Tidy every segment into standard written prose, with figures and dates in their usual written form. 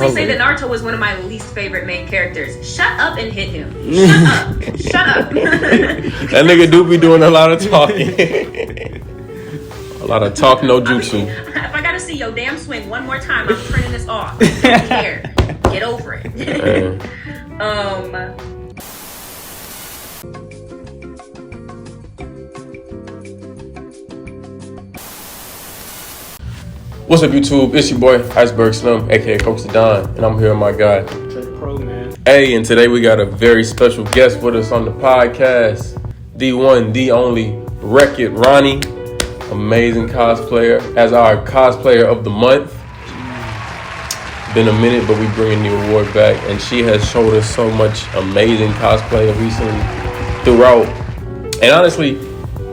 honestly say that Naruto was one of my least favorite main characters. Shut up and hit him. Shut up. That nigga do be doing a lot of talking. A lot of talk, no jutsu. If I gotta see your damn swing one more time, I'm turning this off. I don't care. Get over it. What's up, YouTube? It's your boy, Iceberg Slim, aka Coach the Don, and I'm here with my guy. Pro, man. Hey, and today we got a very special guest with us on the podcast. The one, the only, Wreck-It Ronnie. Amazing cosplayer. As our cosplayer of the month. Been a minute, but we bringing the award back, and she has showed us so much amazing cosplay recently throughout. And honestly,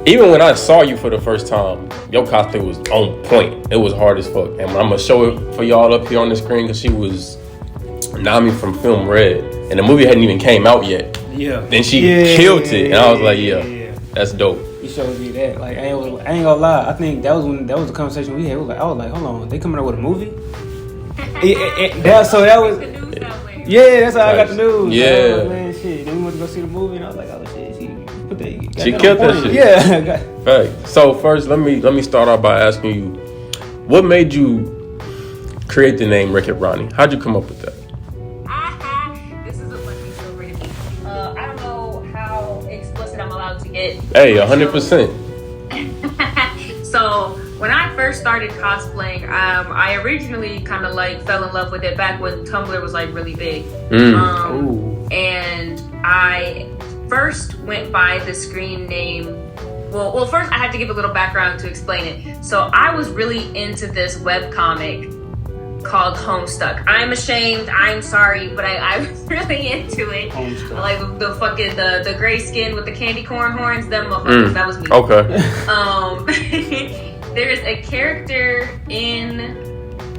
even when I saw you for the first time, your cosplay was on point. It was hard as fuck. And I'm going to show it for y'all up here on the screen because she was Nami from Film Red. And the movie hadn't even came out yet. Yeah. Then she killed it. And I was like, yeah, that's dope. He showed me that. Like, I ain't gonna lie. I think that was the conversation we had. I was like, hold on. They coming out with a movie? That's how I got the news. Yeah. I was like, man, shit. Then we went to go see the movie, and I was like, oh, shit. She killed that shit. Yeah. Right. So first, let me start off by asking you, what made you create the name Wreck-It Ronnie? How'd you come up with that? This is a funny story. I don't know how explicit I'm allowed to get. Hey, 100%. So when I first started cosplaying, I originally kind of like fell in love with it back when Tumblr was like really big. And I first went by the screen name. Well, first I had to give a little background to explain it. So I was really into this webcomic called Homestuck. I'm ashamed, I'm sorry, but I was really into it. Homestuck. Like the fucking the gray skin with the candy corn horns, them motherfuckers, that was me. Okay. There's a character in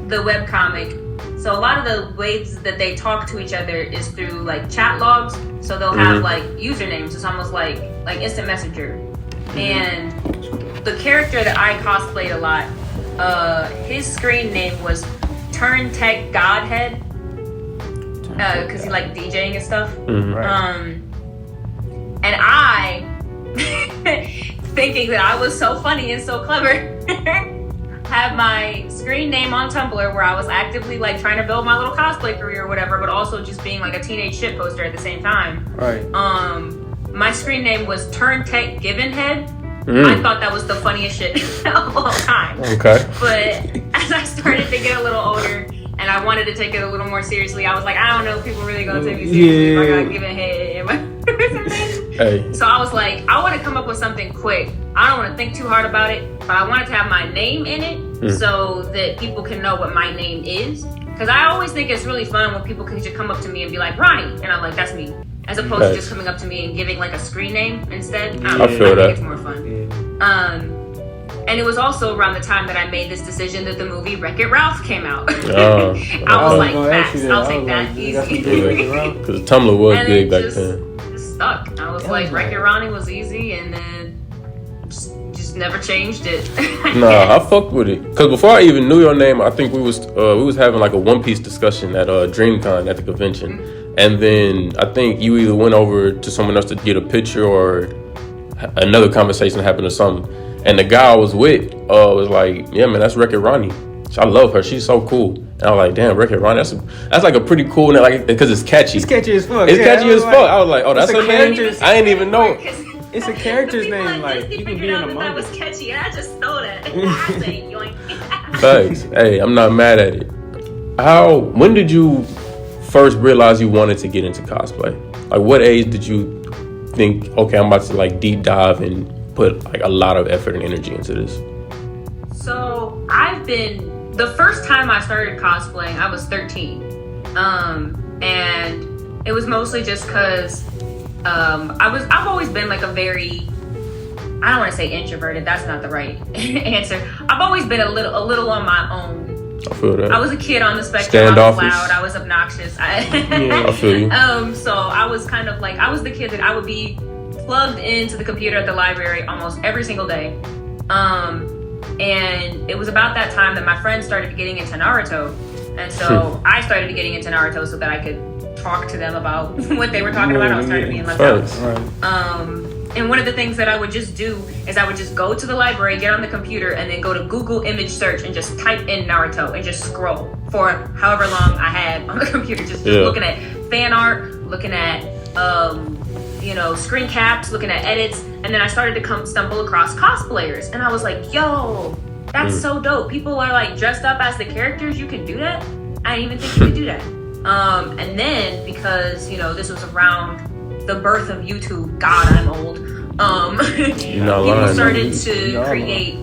the webcomic. So a lot of the ways that they talk to each other is through like chat logs. So they'll have like usernames. It's almost like instant messenger. And the character that I cosplayed a lot, his screen name was Turn Tech Godhead, because he liked DJing and stuff. And I, thinking that I was so funny and so clever, had my screen name on Tumblr where I was actively like trying to build my little cosplay career or whatever, but also just being like a teenage shit poster at the same time. Right. My screen name was Turn Tech Given Head. I thought that was the funniest shit of all time. Okay. But as I started to get a little older and I wanted to take it a little more seriously, I was like, I don't know if people really gonna take me seriously if I got Given Head. Hey. So I was like, I want to come up with something quick. I don't want to think too hard about it, but I wanted to have my name in it so that people can know what my name is. Because I always think it's really fun when people can just come up to me and be like, Ronnie. And I'm like, that's me. As opposed to just coming up to me and giving like a screen name instead. I think it's more fun. And it was also around the time that I made this decision that the movie Wreck-It Ralph came out. I was like, facts, I'll take that easy. Because Tumblr was big back then. Stuck. I was like, Wreck-It Ronnie was easy, and then just never changed it. Nah, I fucked with it. Cause before I even knew your name, I think we was having like a One Piece discussion at DreamCon at the convention, and then I think you either went over to someone else to get a picture or another conversation happened or something, and the guy I was with was like, yeah man, that's Wreck-It Ronnie. I love her. She's so cool. And I was like, damn, Wreck-It Ronnie. That's like a pretty cool name, like because it's catchy. It's catchy as fuck. It's catchy as fuck. I was like, oh, that's her name. I didn't even know. It's a character's name. Like you can be in a that was catchy. I just stole that. I say yoink. Thanks. Hey, I'm not mad at it. When did you first realize you wanted to get into cosplay? Like, what age did you think, okay, I'm about to like deep dive and put like a lot of effort and energy into this? So the first time I started cosplaying, I was 13. And it was mostly just because I've always been like a very, I don't want to say introverted, that's not the right answer. I've always been a little on my own. I feel that. I was a kid on the spectrum. Standoffish. I was loud, I was obnoxious. I feel you. So I was kind of like, I was the kid that I would be plugged into the computer at the library almost every single day. And it was about that time that my friends started getting into Naruto. And so I started getting into Naruto so that I could talk to them about what they were talking about. I was tired of being left out. And one of the things that I would just do is I would just go to the library, get on the computer, and then go to Google image search and just type in Naruto and just scroll for however long I had on the computer, just looking at fan art, looking at screen caps, looking at edits, and then I started to stumble across cosplayers, and I was like, yo, that's so dope. People are like dressed up as the characters. You can do that? I didn't even think you could do that. And then because this was around the birth of YouTube, God, I'm old. People started to create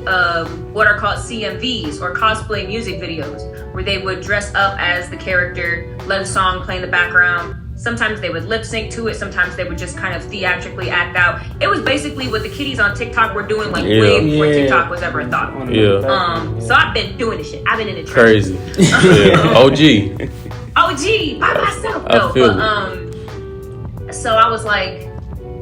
what are called CMVs, or cosplay music videos, where they would dress up as the character, let a song play in the background. Sometimes they would lip sync to it. Sometimes they would just kind of theatrically act out. It was basically what the kiddies on TikTok were doing, like way before TikTok was ever a thought. So I've been doing this shit. I've been in the trenches. Crazy. OG by myself. So I was like,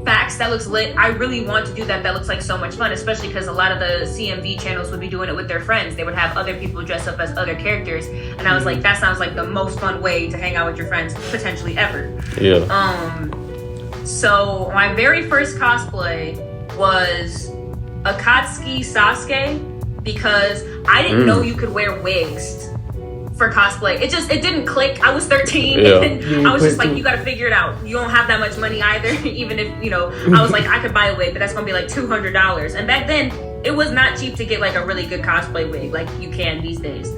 facts, that looks lit. I really want to do that. That looks like so much fun, especially because a lot of the CMV channels would be doing it with their friends. They would have other people dress up as other characters, and I was like, that sounds like the most fun way to hang out with your friends potentially ever. So my very first cosplay was Akatsuki Sasuke, because I didn't know you could wear wigs for cosplay. It didn't click. I was 13 and I was just like, you gotta figure it out. You don't have that much money either. Even if, I was like, I could buy a wig, but that's gonna be like $200. And back then it was not cheap to get like a really good cosplay wig like you can these days.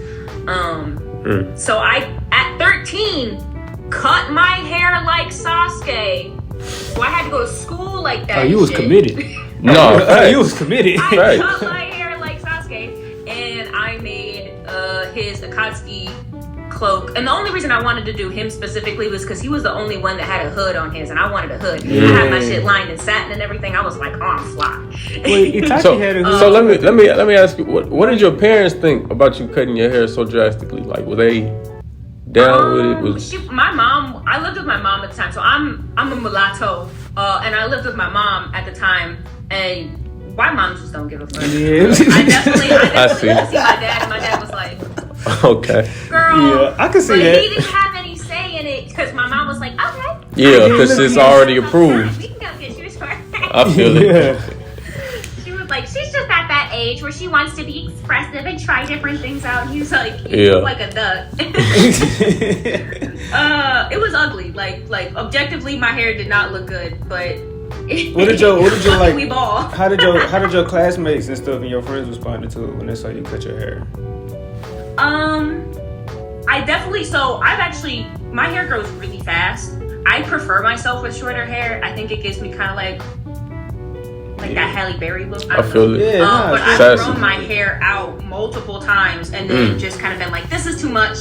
So I, at 13, cut my hair like Sasuke. So I had to go to school like that. Oh, you was committed. You was committed. I cut my hair like Sasuke, and I made his Akatsuki cloak. And the only reason I wanted to do him specifically was because he was the only one that had a hood on his, and I wanted a hood. I had my shit lined in satin and everything. I was like, oh, I'm fly. Wait, Itachi had a hood. So let me ask you, what did your parents think about you cutting your hair so drastically? Like, were they down with it? My mom, I lived with my mom at the time, so I'm a mulatto, and I lived with my mom at the time, and white moms just don't give a fuck. I definitely see my dad, and my dad was like, okay, girl, I can see but that. He didn't have any say in it because my mom was like, okay, because it's already approved. We can go get yours for I feel it. She was like, she's just at that age where she wants to be expressive and try different things out. He was like, you look like a duck. It was ugly. Like objectively, my hair did not look good, but. What did your like? We ball. How did your classmates and stuff and your friends respond to it when they saw you cut your hair? My hair grows really fast. I prefer myself with shorter hair. I think it gives me kind of like that Halle Berry look. I feel it. But I've grown my hair out multiple times and then just kind of been like, this is too much.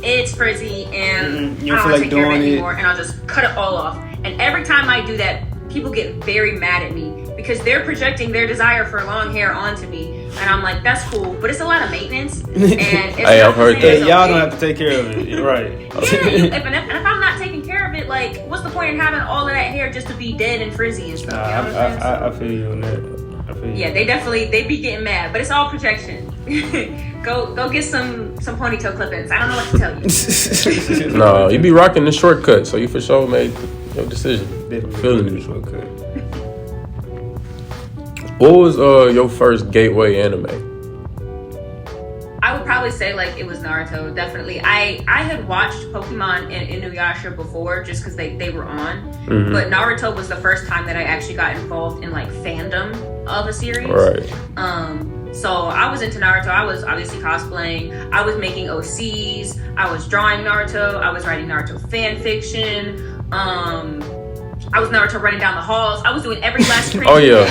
It's frizzy and I don't want to take care of it anymore. And I'll just cut it all off. And every time I do that, people get very mad at me because they're projecting their desire for long hair onto me, and I'm like, that's cool, but it's a lot of maintenance. And I've heard that. Y'all don't have to take care of it, right? If I'm not taking care of it, like, what's the point in having all of that hair just to be dead and frizzy and stuff? I feel you on that. Yeah, they be getting mad, but it's all projection. Go get some ponytail clip-ins. I don't know what to tell you. No, you be rocking the shortcut, so you for sure made your decision. Feeling the shortcut. What was your first gateway anime? I would probably say like it was Naruto, definitely. I had watched Pokemon and Inuyasha before just because they were on, but Naruto was the first time that I actually got involved in like fandom of a series. Right. So I was into Naruto. I was obviously cosplaying. I was making OCs. I was drawing Naruto. I was writing Naruto fan fiction. I was Naruto running down the halls. I was doing every last screen. Oh yeah.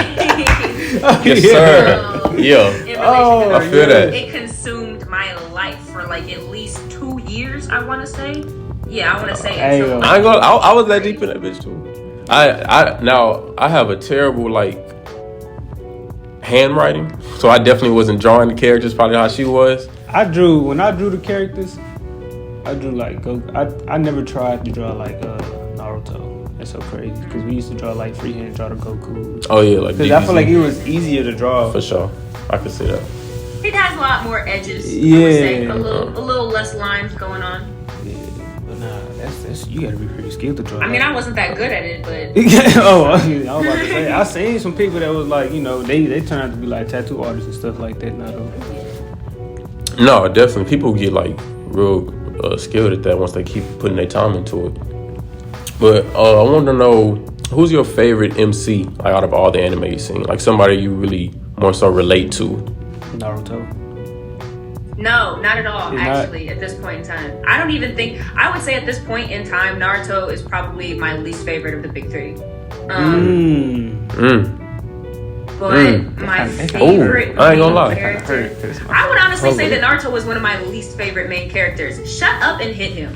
Yes sir. I feel that. It consumed my life for like at least 2 years. I want to say. Yeah, I want to say. I was that deep in that bitch too. I have a terrible like handwriting, so I definitely wasn't drawing the characters probably how she was. When I drew the characters, I drew like I never tried to draw like Naruto. That's so crazy because we used to draw like freehand, draw the Goku. Oh yeah, like because I feel like it was easier to draw for sure. I can see that. It has has a lot more edges. Yeah. I would say. A little less lines going on. Yeah, but nah, that's you gotta be pretty skilled to draw. I mean, I wasn't that good at it, but oh, I was about to say, I seen some people that was like, they turn out to be like tattoo artists and stuff like that. Now though. No, definitely. People get like real skilled at that once they keep putting their time into it. But I want to know, who's your favorite MC like out of all the anime you've seen? Like somebody you really more so relate to? Naruto. no, not at all. You're actually, at this point in time, I don't even think I would say at this point in time, Naruto is probably my least favorite of the big three. But my favorite I ain't gonna lie. character, I would honestly say that Naruto was one of my least favorite main characters. Shut up and hit him.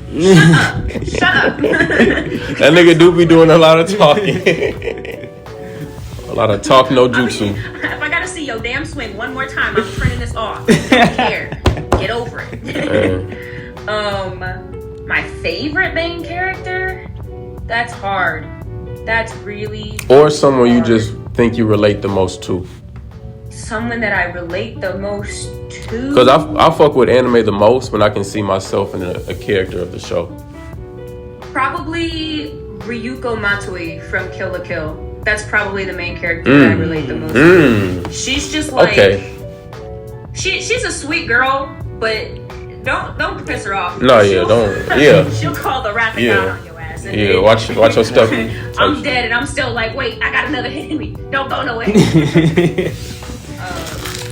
Shut up. That nigga do be doing a lot of talking. A lot of talk, no jutsu. If I gotta see your damn swing one more time, I'm printing this off. I don't care. Get over it. My favorite main character? That's hard. That's really Or someone hard. you just think you relate the most to. Someone that I relate the most to. Because I fuck with anime the most when I can see myself in a character of the show. Probably Ryuko Matoi from Kill la Kill. That's probably the main character that I relate the most to. She's just like she's a sweet girl, but don't piss her off. No, yeah, don't. Yeah. She'll call the wrath of God on your ass. And Yeah, watch your stuff. I'm dead and I'm still like, wait, I got another hit in me. Don't go nowhere.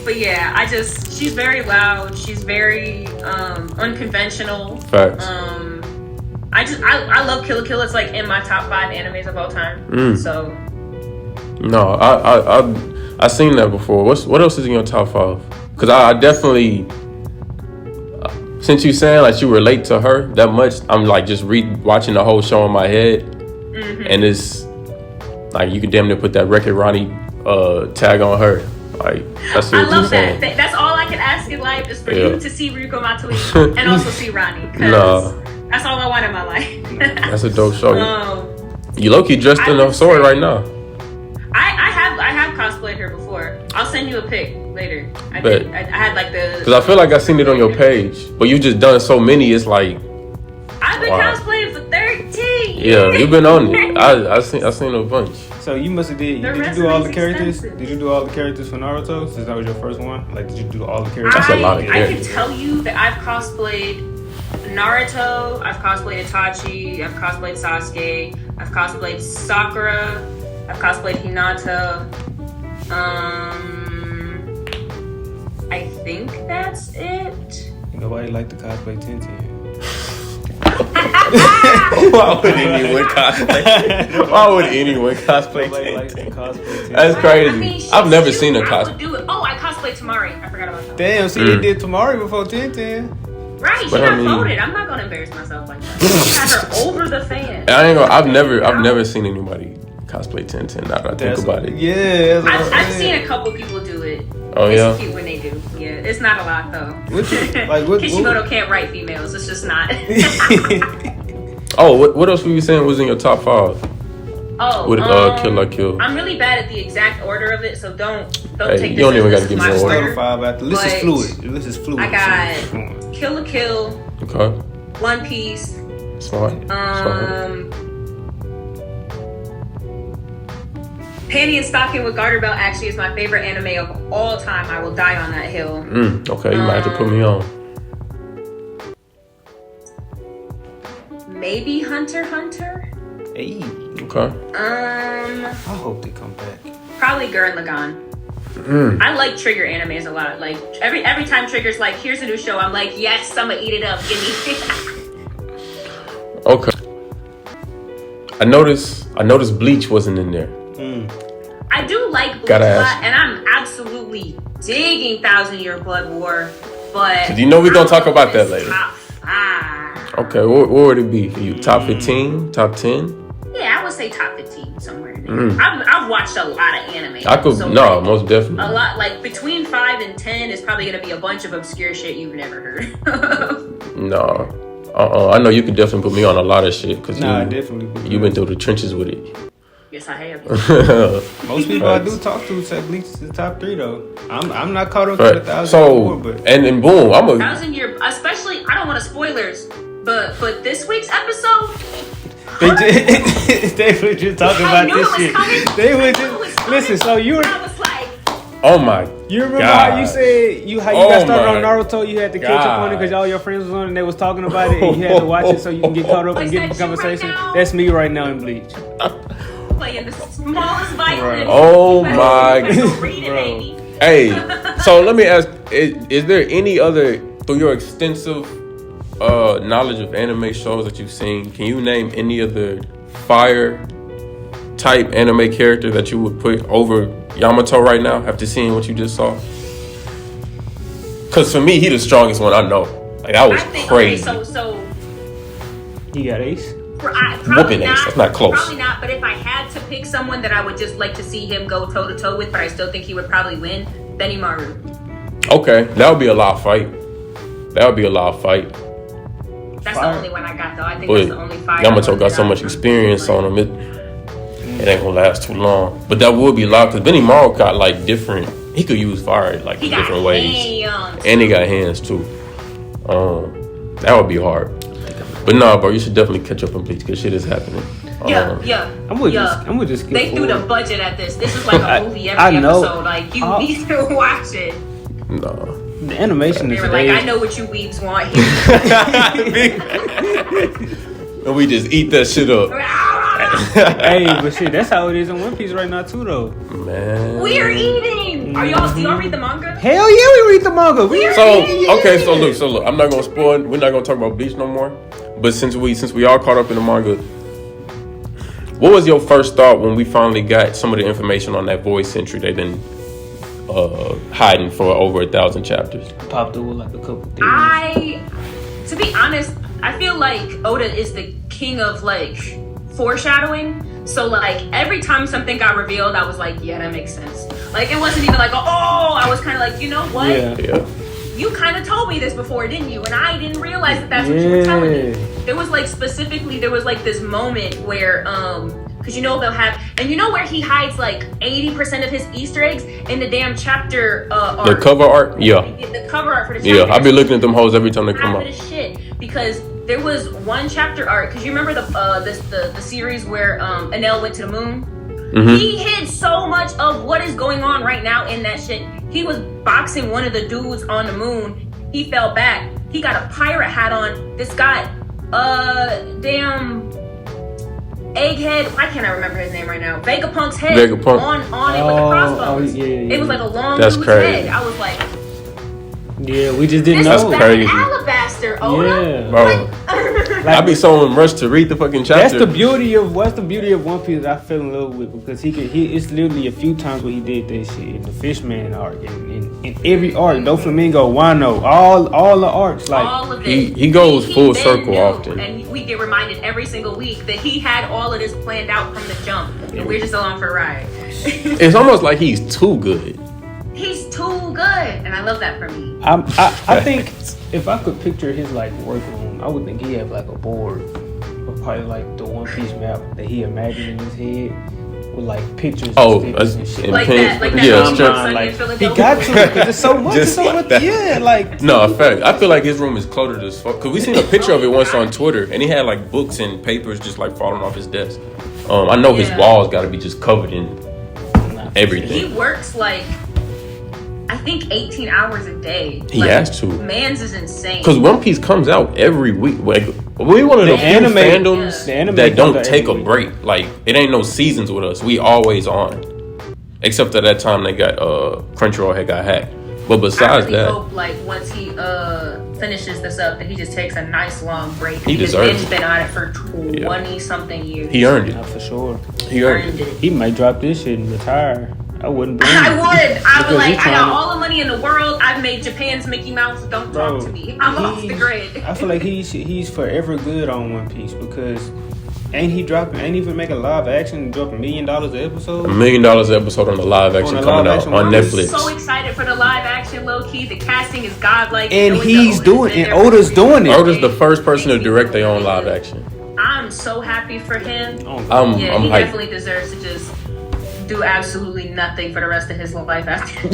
But yeah, she's very loud. She's very unconventional. Facts. I love Kill la Kill. It's like in my top 5 animes of all time. So. No, I seen that before. What else is in your top 5? Because I definitely, since you saying like you relate to her that much, I'm like just watching the whole show in my head, and it's like you can damn near put that Record Ronnie tag on her. Like that's what I love you saying. that. That's all I can ask in life is for you to see Ryuko Matoi and also see Ronnie. That's all I want in my life. That's a dope show. You low-key dressed in a sword right now. I have cosplayed her before. I'll send you a pic later. I had like the. Because I feel like I seen it on your page, but you just done so many. It's like I've been cosplaying for 13 years. Yeah, you've been on it. I seen a bunch. So you must have did you do all the characters? Expensive. Did you do all the characters for Naruto? Since that was your first one, like did you do all the characters? That's a lot of characters. I can tell you that I've cosplayed Naruto. I've cosplayed Itachi. I've cosplayed Sasuke. I've cosplayed Sakura. I've cosplayed Hinata. I think that's it. Nobody liked the cosplay Tintin. Why would anyone cosplay? Why would anyone cosplay Tintin? That's crazy. I mean, I've never seen a cosplay. Oh, I cosplayed Tamari. I forgot about that. Damn, see, they did Tamari before Tintin. Right, she got voted. I'm not gonna embarrass myself like that. Had her over the fan. I've never seen anybody cosplay Tintin. Now that I think about it. Yeah, I've seen a couple people do it. Oh yeah. It's cute when they do. Yeah, it's not a lot though. What Kishimoto can't write females. It's just not. Oh, what else were you saying was in your top 5? Oh, with Kill la Kill. I'm really bad at the exact order of it, so don't take this. You don't even got to give me order. The list is fluid. The list is fluid. I got Kill la Kill. Okay. One Piece. Smart. Panty and Stocking with Garter Belt actually is my favorite anime of all time. I will die on that hill. Okay, you might have to put me on. Maybe Hunter x Hunter. Hey. Okay. I hope they come back. Probably Gurren Lagann. I like Trigger animes a lot. Like every time Trigger's like, here's a new show, I'm like, yes, I'ma eat it up. Give me. Okay. I noticed Bleach wasn't in there. I do like Bleach a lot, and I'm absolutely digging 1,000 Year Blood War, but you know we're gonna talk about that later. Top 5. Okay, what would it be for you? Top 15? Top 10? Yeah, I would say top 15 somewhere in there. I've watched a lot of anime. Most definitely. A lot, like between 5 and 10 is probably gonna be a bunch of obscure shit you've never heard of. No. I know you could definitely put me on a lot of shit because definitely. You've been through the trenches with it. Yes, I have. Most people I do talk to say Bleach is the top 3 though. I'm not caught up to the 1,000 so but and boom, I'm a 1,000 year, especially. I don't want to spoilers, but this week's episode. they were just talking about this shit. They were just listen. So you were. I was like, oh my. You remember God. how you said you got started on Naruto? You had to catch up on it because all your friends was on it and they was talking about it, and you had to watch it so you can get caught up and get in the conversation. Right, that's me right now in Bleach. Playing the smallest violin. Oh my God. Hey, so let me ask: is there any other, through your extensive knowledge of anime shows that you've seen, can you name any other fire type anime character that you would put over Yamato right now after seeing what you just saw? Because for me, he the strongest one I know. Like, that was crazy. Okay, so You got Ace? Whooping Ace. That's not close. Probably not, but if I had to pick someone that I would just like to see him go toe-to-toe with, but I still think he would probably win, Benimaru. Okay, that would be a lot fight. That's the only one I got, though. I think but that's the only fire. Yamato got so much experience on him. It ain't gonna last too long. But that would be a lot, because Benimaru got like different. He could use fire like in different ways, and he got hands too. That would be hard. But nah, bro, you should definitely catch up on Bleach because shit is happening. Yeah. I'm with this. They threw the budget at this. This is like a movie every episode. Like, you need to watch it. No. The animation is like, I know what you weebs want here. And we just eat that shit up. Hey, but shit, that's how it is in One Piece right now too, though. Man. We're eating. Do y'all read the manga? Hell yeah, we read the manga. So look, I'm not gonna spoil. We're not gonna talk about Bleach no more. But since we all caught up in the manga, what was your first thought when we finally got some of the information on that voice entry they've been hiding for over 1,000 chapters? Popped over like a couple things. To be honest, I feel like Oda is the king of like foreshadowing. So like every time something got revealed, I was like, yeah, that makes sense. Like, it wasn't even like, I was kind of like, you know what? Yeah. You kind of told me this before, didn't you? And I didn't realize that that's what you were telling me. There was like this moment where, because you know they'll have, and you know where he hides like 80% of his Easter eggs in the damn chapter art. The cover art? Yeah. The cover art for the chapter. Yeah, I've been looking at them hoes every time they come up. Shit, because there was one chapter art, because you remember the series where Enel went to the moon? Mm-hmm. He hid so much of what is going on right now in that shit. He was boxing one of the dudes on the moon. He fell back. He got a pirate hat on. This guy, damn egghead. Why can't I remember his name right now? Vegapunk's head on it with the crossbones. It was like a long dude's head. I was like, yeah, we just didn't know. This is crazy. Alabaster, Oda. Yeah, bro. I'd be so rushed to read the fucking chapter. That's the beauty of One Piece that I fell in love with, because it's literally a few times where he did that shit in the Fishman arc, in every arc, Doflamingo, Wano, all the arcs, like all of it. He goes full circle often, and we get reminded every single week that he had all of this planned out from the jump, and we're just along for a ride. It's almost like he's too good. He's too good, and I love that for me. I think if I could picture his like workroom, I would think he had like a board of probably like the One Piece map that he imagined in his head with like pictures. And shit. Like that. He got to, because it's so much. Yeah, like no, in fact, I feel like his room is cluttered as fuck. Cause we seen a picture of it once on Twitter, and he had like books and papers just like falling off his desk. I know his walls got to be just covered in everything. He works like, I think 18 hours a day. He has to. Mans is insane. Because One Piece comes out every week. Like, we one of the few fandoms that don't take a break. Like, it ain't no seasons with us. We always on. Except at that time they got Crunchyroll had got hacked. But besides I hope like once he finishes this up, that he just takes a nice long break. He deserves it. He's been on it for 20 something years. He earned it. For sure. He earned it. He might drop this shit and retire. I wouldn't blame him. I would like, I got all the money in the world. I've made Japan's Mickey Mouse. Don't talk to me. I'm off the grid. I feel like he's forever good on One Piece, because ain't even make a live action and drop $1 million an episode? $1 million an episode on the live action coming out on Netflix. I'm so excited for the live action, low key. The casting is godlike. And he's doing it. And Oda's doing it. Oda's the first person to direct their own live action. I'm so happy for him. I'm he hyped. definitely deserves to just do absolutely nothing for the rest of his life after.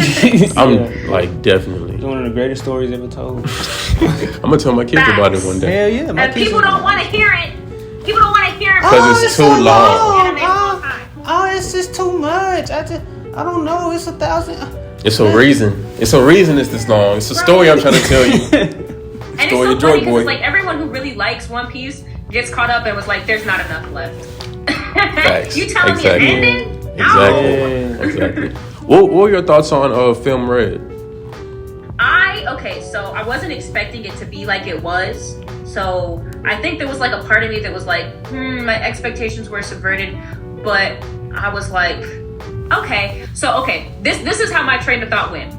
I'm like definitely. One of the greatest stories ever told. I'm gonna tell my kids about it one day. Hell yeah, my And kids people don't want to hear it. People don't want to hear it because it's too so long. Oh, it's just too much. I don't know. It's 1,000. It's a reason. It's a reason it's this long. It's a story I'm trying to tell you. And it's so funny because it's like everyone who really likes One Piece gets caught up and was like, "There's not enough left." Facts. You telling me Exactly. it ended? Exactly. What were your thoughts on Film Red? So I wasn't expecting it to be like it was. So I think there was like a part of me that was like, my expectations were subverted, but I was like, okay. So this is how my train of thought went.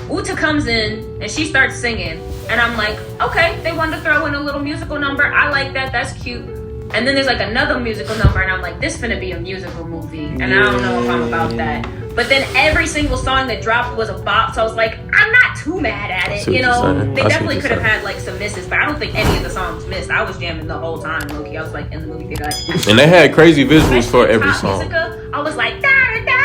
Uta comes in and she starts singing, and I'm like, okay, they wanted to throw in a little musical number. I like that. That's cute. And then there's like another musical number, and I'm like, this finna be a musical movie, and I don't know if I'm about that. But then every single song that dropped was a bop, so I was like, I'm not too mad at it. You know, they definitely could have had like some misses, but I don't think any of the songs missed. I was jamming the whole time, low-key. I was like in the movie theater. Like, and they had crazy visuals for every song. Musica, I was like, da da da.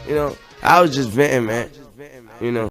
You know, I was just venting, man. You know.